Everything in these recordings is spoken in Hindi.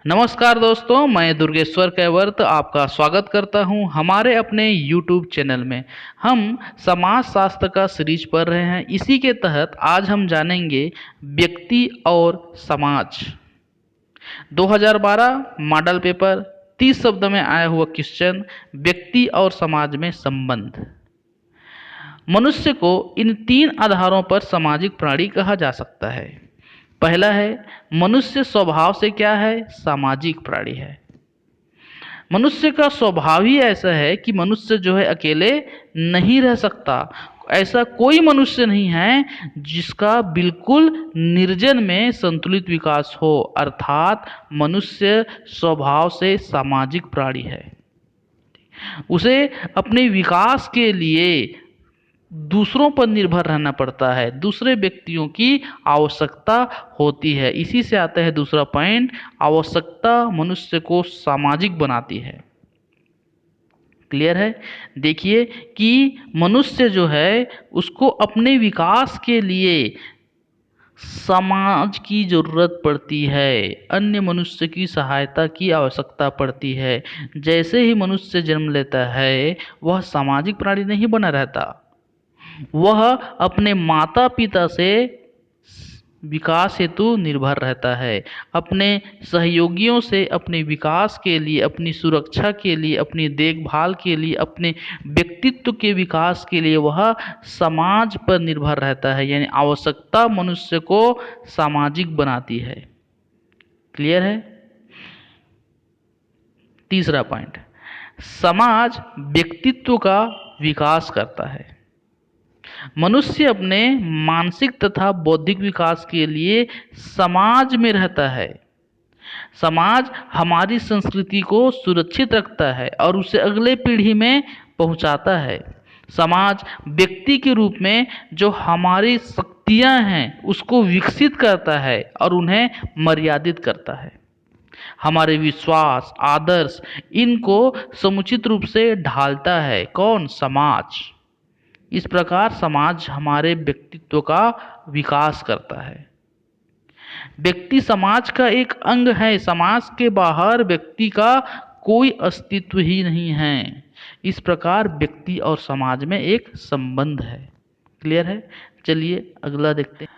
नमस्कार दोस्तों, मैं दुर्गेश्वर कैवर्त आपका स्वागत करता हूं हमारे अपने YouTube चैनल में। हम समाज शास्त्र का सीरीज पढ़ रहे हैं। इसी के तहत आज हम जानेंगे व्यक्ति और समाज। 2012 मॉडल पेपर 30 शब्द में आया हुआ क्वेश्चन, व्यक्ति और समाज में संबंध। मनुष्य को इन 3 आधारों पर सामाजिक प्राणी कहा जा सकता है। पहला है, मनुष्य स्वभाव से क्या है? सामाजिक प्राणी है। मनुष्य का स्वभाव ही ऐसा है कि मनुष्य जो है अकेले नहीं रह सकता। ऐसा कोई मनुष्य नहीं है जिसका बिल्कुल निर्जन में संतुलित विकास हो, अर्थात मनुष्य स्वभाव से सामाजिक प्राणी है। उसे अपने विकास के लिए दूसरों पर निर्भर रहना पड़ता है, दूसरे व्यक्तियों की आवश्यकता होती है। इसी से आता है दूसरा पॉइंट, आवश्यकता मनुष्य को सामाजिक बनाती है। क्लियर है? देखिए कि मनुष्य जो है उसको अपने विकास के लिए समाज की जरूरत पड़ती है, अन्य मनुष्य की सहायता की आवश्यकता पड़ती है। जैसे ही मनुष्य जन्म लेता है वह सामाजिक प्राणी नहीं बना रहता, वह अपने माता पिता से विकास हेतु निर्भर रहता है। अपने सहयोगियों से अपने विकास के लिए, अपनी सुरक्षा के लिए, अपनी देखभाल के लिए, अपने व्यक्तित्व के विकास के लिए वह समाज पर निर्भर रहता है। यानी आवश्यकता मनुष्य को सामाजिक बनाती है। क्लियर है? तीसरा पॉइंट, समाज व्यक्तित्व का विकास करता है। मनुष्य अपने मानसिक तथा बौद्धिक विकास के लिए समाज में रहता है। समाज हमारी संस्कृति को सुरक्षित रखता है और उसे अगले पीढ़ी में पहुंचाता है। समाज व्यक्ति के रूप में जो हमारी शक्तियां हैं उसको विकसित करता है और उन्हें मर्यादित करता है। हमारे विश्वास, आदर्श, इनको समुचित रूप से ढालता है। कौन? समाज। इस प्रकार समाज हमारे व्यक्तित्व का विकास करता है। व्यक्ति समाज का एक अंग है। समाज के बाहर व्यक्ति का कोई अस्तित्व ही नहीं है। इस प्रकार व्यक्ति और समाज में एक संबंध है। क्लियर है? चलिए अगला देखते हैं।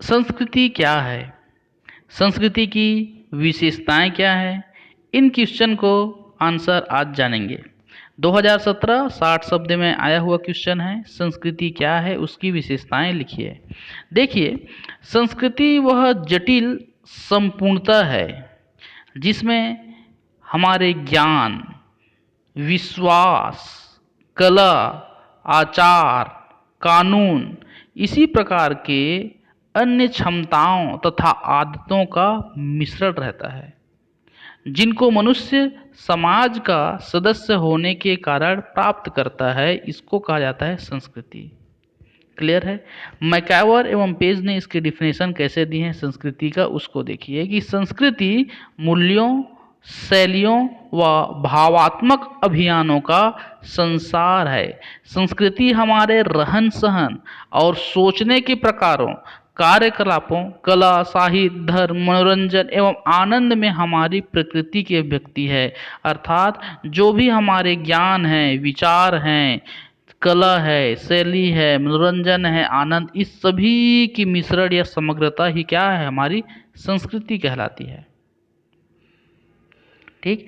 संस्कृति क्या है? संस्कृति की विशेषताएं क्या है? इन क्वेश्चन को आंसर आज जानेंगे। 2017 60 शब्द में आया हुआ क्वेश्चन है, संस्कृति क्या है, उसकी विशेषताएं लिखिए। देखिए, संस्कृति वह जटिल संपूर्णता है जिसमें हमारे ज्ञान, विश्वास, कला, आचार, कानून, इसी प्रकार के अन्य क्षमताओं तथा आदतों का मिश्रण रहता है, जिनको मनुष्य समाज का सदस्य होने के कारण प्राप्त करता है। इसको कहा जाता है संस्कृति। क्लियर है? मैकआवर एवं पेज ने इसके डिफिनेशन कैसे दी है संस्कृति का, उसको देखिए कि संस्कृति मूल्यों, शैलियों व भावात्मक अभियानों का संसार है। संस्कृति हमारे रहन सहन और सोचने के प्रकारों, कार्यकलापों, कला, साहित्य, धर्म, मनोरंजन एवं आनंद में हमारी प्रकृति की अभिव्यक्ति है। अर्थात जो भी हमारे ज्ञान है, विचार हैं, कला है, शैली है, मनोरंजन है, आनंद, इस सभी की मिश्रण या समग्रता ही क्या है? हमारी संस्कृति कहलाती है। ठीक,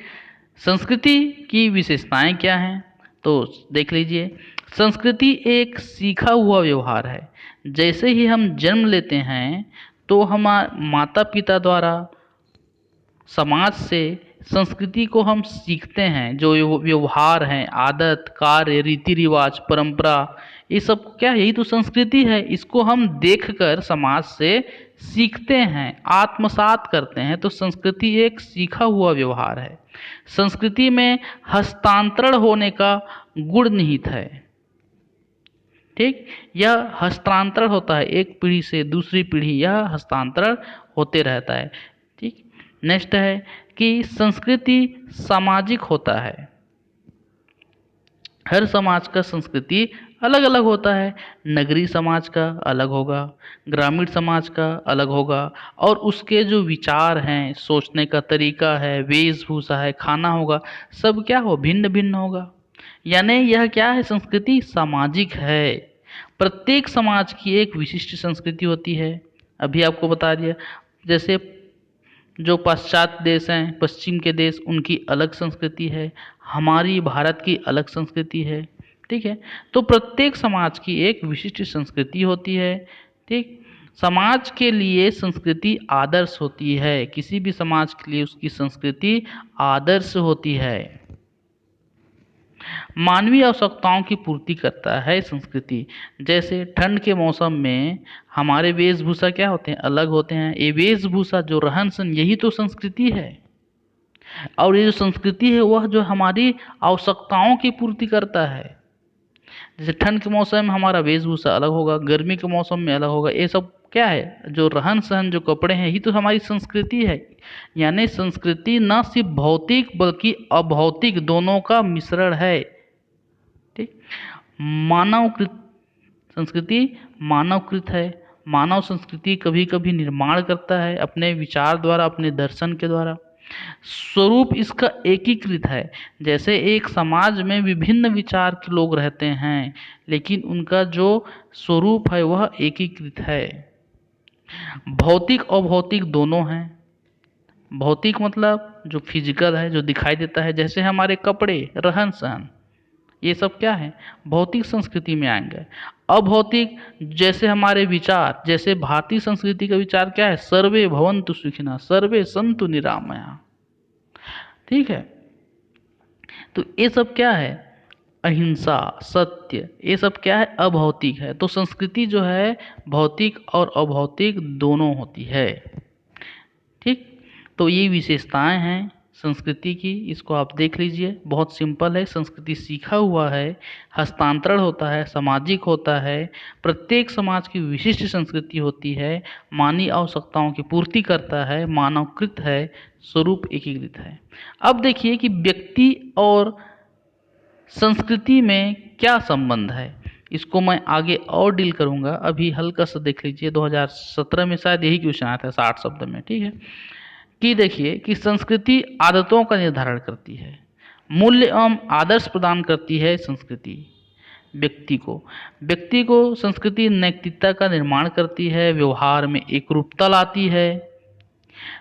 संस्कृति की विशेषताएं क्या हैं तो देख लीजिए। संस्कृति एक सीखा हुआ व्यवहार है। जैसे ही हम जन्म लेते हैं तो हमारे माता पिता द्वारा, समाज से संस्कृति को हम सीखते हैं। जो व्यवहार हैं, आदत, कार्य, रीति रिवाज, परंपरा, ये सब क्या है? यही तो संस्कृति है। इसको हम देखकर समाज से सीखते हैं, आत्मसात करते हैं। तो संस्कृति एक सीखा हुआ व्यवहार है। संस्कृति में हस्तांतरण होने का गुण निहित है। ठीक, यह हस्तांतरण होता है, एक पीढ़ी से दूसरी पीढ़ी यह हस्तांतरण होते रहता है। ठीक, नेक्स्ट है कि संस्कृति सामाजिक होता है। हर समाज का संस्कृति अलग अलग होता है। नगरीय समाज का अलग होगा, ग्रामीण समाज का अलग होगा, और उसके जो विचार हैं, सोचने का तरीका है, वेशभूषा है, खाना होगा, सब क्या हो, भिन्न भिन्न होगा। यानी यह क्या है, संस्कृति सामाजिक है। प्रत्येक समाज की एक विशिष्ट संस्कृति होती है। अभी आपको बता दिया, जैसे जो पाश्चात्य देश हैं, पश्चिम के देश, उनकी अलग संस्कृति है, हमारी भारत की अलग संस्कृति है। ठीक है, तो प्रत्येक समाज की एक विशिष्ट संस्कृति होती है। ठीक, समाज के लिए संस्कृति आदर्श होती है, किसी भी समाज के लिए उसकी संस्कृति आदर्श होती है। मानवीय आवश्यकताओं की पूर्ति करता है संस्कृति। जैसे ठंड के मौसम में हमारे वेशभूषा क्या होते हैं, अलग होते हैं। ये वेशभूषा, जो रहन सहन, यही तो संस्कृति है। और ये जो संस्कृति है वह जो हमारी आवश्यकताओं की पूर्ति करता है। जैसे ठंड के मौसम में हमारा वेशभूषा अलग होगा, गर्मी के मौसम में अलग होगा। ये सब क्या है, जो रहन सहन, जो कपड़े हैं, यही तो हमारी संस्कृति है। यानी संस्कृति न सिर्फ भौतिक बल्कि अभौतिक दोनों का मिश्रण है। ठीक, मानवकृत संस्कृति मानवकृत है। मानव संस्कृति कभी कभी निर्माण करता है अपने विचार द्वारा, अपने दर्शन के द्वारा। स्वरूप इसका एकीकृत है। जैसे एक समाज में विभिन्न विचार के लोग रहते हैं, लेकिन उनका जो स्वरूप है वह एकीकृत है। भौतिक और अभौतिक दोनों हैं। भौतिक मतलब जो फिजिकल है, जो दिखाई देता है, जैसे हमारे कपड़े, रहन सहन, ये सब क्या है, भौतिक संस्कृति में आएंगे। अभौतिक जैसे हमारे विचार, जैसे भारतीय संस्कृति का विचार क्या है, सर्वे भवन्तु सुखिनः, सर्वे सन्तु निरामया। ठीक है, तो ये सब क्या है, अहिंसा, सत्य, ये सब क्या है, अभौतिक है। तो संस्कृति जो है भौतिक और अभौतिक दोनों होती है। ठीक, तो ये विशेषताएं हैं संस्कृति की, इसको आप देख लीजिए, बहुत सिंपल है। संस्कृति सीखा हुआ है, हस्तांतरण होता है, सामाजिक होता है। प्रत्येक समाज की विशिष्ट संस्कृति होती है, मानवीय आवश्यकताओं की पूर्ति करता है, मानवकृत है, स्वरूप एकीकृत है। अब देखिए कि व्यक्ति और संस्कृति में क्या संबंध है, इसको मैं आगे और डील करूंगा। अभी हल्का सा देख लीजिए, 2017 में शायद यही क्वेश्चन आया था 60 शब्द में। ठीक है, कि देखिए कि संस्कृति आदतों का निर्धारण करती है, मूल्य एवं आदर्श प्रदान करती है। संस्कृति व्यक्ति को संस्कृति नैतिकता का निर्माण करती है, व्यवहार में एकरूपता लाती है,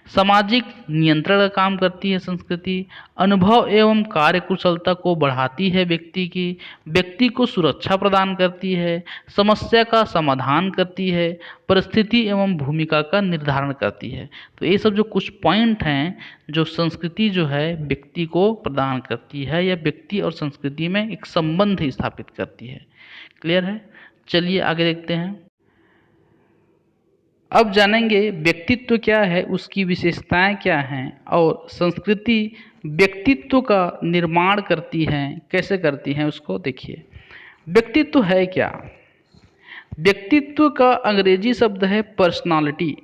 सामाजिक नियंत्रण का काम करती है। संस्कृति अनुभव एवं कार्य कुशलता को बढ़ाती है, व्यक्ति को सुरक्षा प्रदान करती है, समस्या का समाधान करती है, परिस्थिति एवं भूमिका का निर्धारण करती है। तो ये सब जो कुछ पॉइंट हैं जो संस्कृति जो है व्यक्ति को प्रदान करती है, या व्यक्ति और संस्कृति में एक संबंध स्थापित करती है। क्लियर है? चलिए आगे देखते हैं। अब जानेंगे व्यक्तित्व क्या है, उसकी विशेषताएं क्या हैं, और संस्कृति व्यक्तित्व का निर्माण करती हैं, कैसे करती हैं उसको देखिए। व्यक्तित्व है क्या? व्यक्तित्व का अंग्रेजी शब्द है पर्सनालिटी।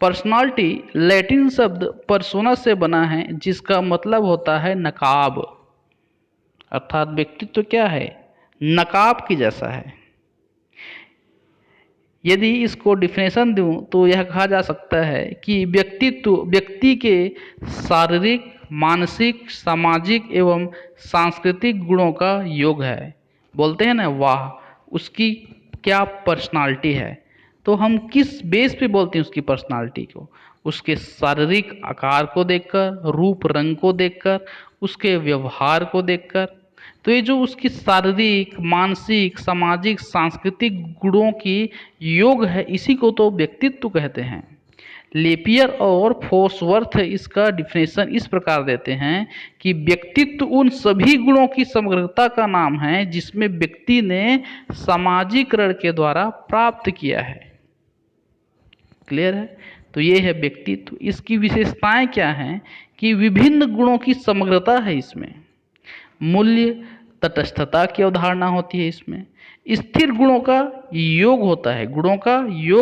पर्सनालिटी लैटिन शब्द पर्सोना से बना है, जिसका मतलब होता है नकाब। अर्थात व्यक्तित्व क्या है, नकाब की जैसा है। यदि इसको डिफिनेशन दूं तो यह कहा जा सकता है कि व्यक्तित्व व्यक्ति के शारीरिक, मानसिक, सामाजिक एवं सांस्कृतिक गुणों का योग है। बोलते हैं ना, वाह उसकी क्या पर्सनालिटी है। तो हम किस बेस पे बोलते हैं उसकी पर्सनालिटी को? उसके शारीरिक आकार को देखकर, रूप रंग को देखकर, उसके व्यवहार को देखकर। तो ये जो उसकी शारीरिक, मानसिक, सामाजिक, सांस्कृतिक गुणों की योग है, इसी को तो व्यक्तित्व कहते हैं। लेपियर और फोर्सवर्थ इसका डिफिनेशन इस प्रकार देते हैं कि व्यक्तित्व उन सभी गुणों की समग्रता का नाम है जिसमें व्यक्ति ने सामाजिकरण के द्वारा प्राप्त किया है। क्लियर है? तो ये है व्यक्तित्व। इसकी विशेषताएं क्या हैं कि विभिन्न गुणों की समग्रता है इसमें, मूल्य, तटस्थता की अवधारणा होती है इसमें, स्थिर गुणों का योग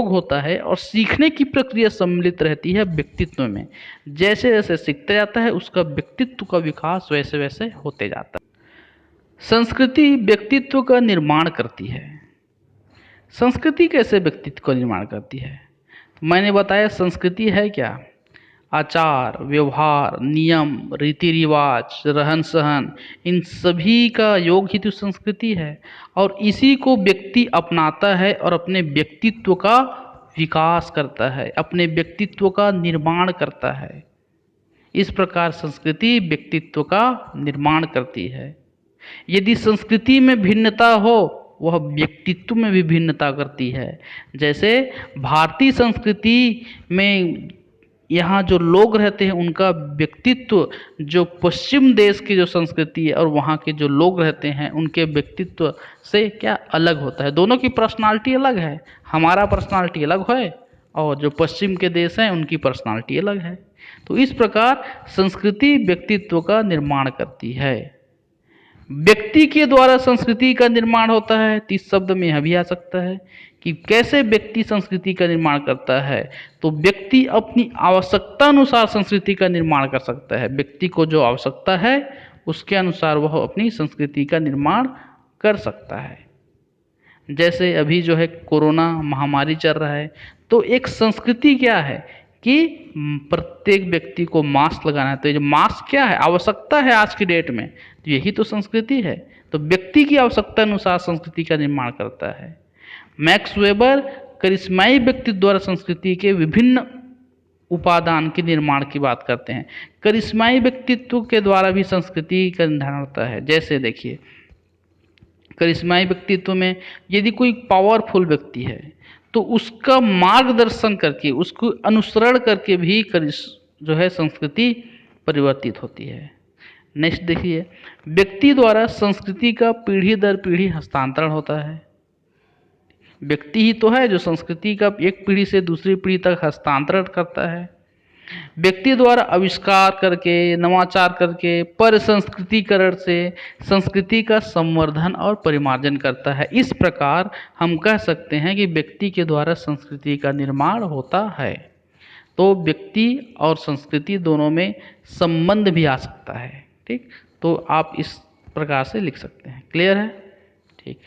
होता है, और सीखने की प्रक्रिया सम्मिलित रहती है व्यक्तित्व में। जैसे जैसे सीखता जाता है उसका व्यक्तित्व का विकास वैसे वैसे होते जाता है। संस्कृति व्यक्तित्व का निर्माण करती है। संस्कृति कैसे व्यक्तित्व का निर्माण करती है? मैंने बताया संस्कृति है क्या? आचार व्यवहार नियम रीति रिवाज रहन सहन, इन सभी का योग ही तो संस्कृति है। और इसी को व्यक्ति अपनाता है और अपने व्यक्तित्व का विकास करता है, अपने व्यक्तित्व का निर्माण करता है। इस प्रकार संस्कृति व्यक्तित्व का निर्माण करती है। यदि संस्कृति में भिन्नता हो, वह व्यक्तित्व में भी भिन्नता करती है। जैसे भारतीय संस्कृति में यहाँ जो लोग रहते हैं उनका व्यक्तित्व जो पश्चिम देश की जो संस्कृति है और वहाँ के जो लोग रहते हैं उनके व्यक्तित्व से क्या अलग होता है। दोनों की पर्सनालिटी अलग है। हमारा पर्सनालिटी अलग है और जो पश्चिम के देश हैं उनकी पर्सनालिटी अलग है। तो इस प्रकार संस्कृति व्यक्तित्व का निर्माण करती है। व्यक्ति के द्वारा संस्कृति का निर्माण होता है, तो इस शब्द में यह भी आ सकता है कि कैसे व्यक्ति संस्कृति का निर्माण करता है। तो व्यक्ति अपनी आवश्यकता अनुसार संस्कृति का निर्माण कर सकता है। व्यक्ति को जो आवश्यकता है उसके अनुसार वह अपनी संस्कृति का निर्माण कर सकता है। जैसे अभी जो है कोरोना महामारी चल रहा है, तो एक संस्कृति क्या है कि प्रत्येक व्यक्ति को मास्क लगाना है। तो ये जो मास्क क्या है, आवश्यकता है आज की डेट में, तो यही तो संस्कृति है। तो व्यक्ति की आवश्यकता अनुसार संस्कृति का निर्माण करता है। मैक्स वेबर करिश्माई व्यक्तित्व द्वारा संस्कृति के विभिन्न उपादान के निर्माण की बात करते हैं। करिश्माई व्यक्तित्व के द्वारा भी संस्कृति का निर्धारण होता है। जैसे देखिए, करिश्माई व्यक्तित्व में यदि कोई पावरफुल व्यक्ति है तो उसका मार्गदर्शन करके, उसको अनुसरण करके भी जो है संस्कृति परिवर्तित होती है। नेक्स्ट देखिए, व्यक्ति द्वारा संस्कृति का पीढ़ी दर पीढ़ी हस्तांतरण होता है। व्यक्ति ही तो है जो संस्कृति का एक पीढ़ी से दूसरी पीढ़ी तक हस्तांतरण करता है। व्यक्ति द्वारा आविष्कार करके, नवाचार करके, पर संस्कृतिकरण से संस्कृति का संवर्धन और परिमार्जन करता है। इस प्रकार हम कह सकते हैं कि व्यक्ति के द्वारा संस्कृति का निर्माण होता है। तो व्यक्ति और संस्कृति दोनों में संबंध भी आ सकता है। ठीक, तो आप इस प्रकार से लिख सकते हैं। क्लियर है? ठीक।